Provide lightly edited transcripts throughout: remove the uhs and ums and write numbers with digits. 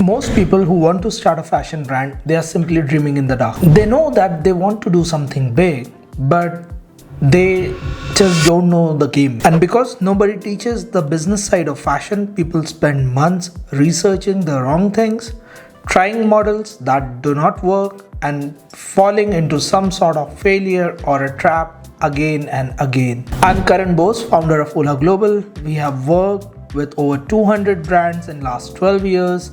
Most people who want to start a fashion brand, they are simply dreaming in the dark. They know that they want to do something big, but they just don't know the game. And because nobody teaches the business side of fashion, people spend months researching the wrong things, trying models that do not work, and falling into some sort of failure or a trap again and again. I'm Karan Bose, founder of Hula Global. We have worked with over 200 brands in last 12 years,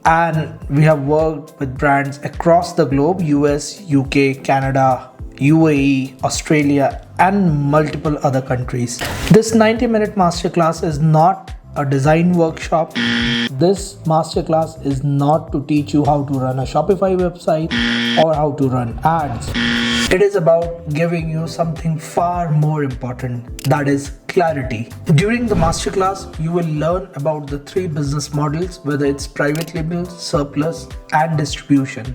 and we have worked with brands across the globe: US, UK, Canada, UAE, Australia, and multiple other countries. This 90-minute masterclass is not a design workshop. This masterclass is not to teach you how to run a Shopify website or how to run ads. It is about giving you something far more important, that is clarity. During the masterclass, you will learn about the 3 business models, whether it's private label, surplus, and distribution.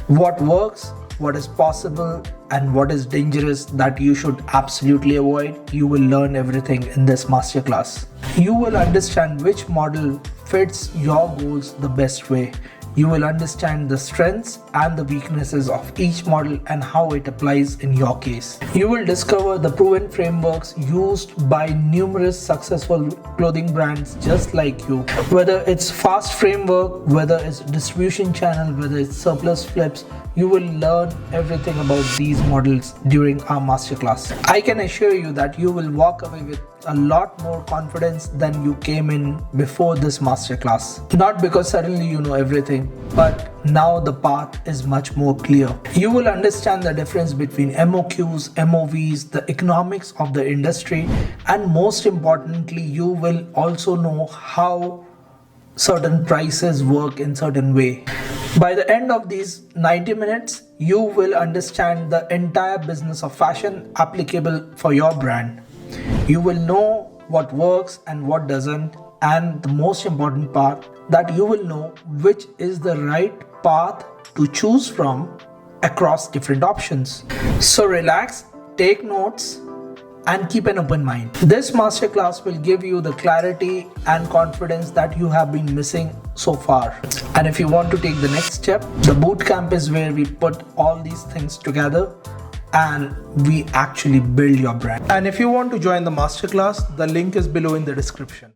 What works, what is possible, and what is dangerous that you should absolutely avoid. You will learn everything in this masterclass. You will understand which model fits your goals the best way. You will understand the strengths and the weaknesses of each model and how it applies in your case. You will discover the proven frameworks used by numerous successful clothing brands just like you. Whether it's fast framework, whether it's distribution channel, whether it's surplus flips, you will learn everything about these models during our masterclass. I can assure you that you will walk away with a lot more confidence than you came in before this masterclass. Not because suddenly you know everything, but now the path is much more clear. You will understand the difference between MOQs, MOVs, the economics of the industry, and most importantly, you will also know how certain prices work in certain way. By the end of these 90 minutes, you will understand the entire business of fashion applicable for your brand. You will know what works and what doesn't, and the most important part, that you will know which is the right path to choose from across different options. So relax, take notes, and keep an open mind. This masterclass will give you the clarity and confidence that you have been missing so far. And if you want to take the next step, the bootcamp is where we put all these things together and we actually build your brand. And if you want to join the masterclass, the link is below in the description.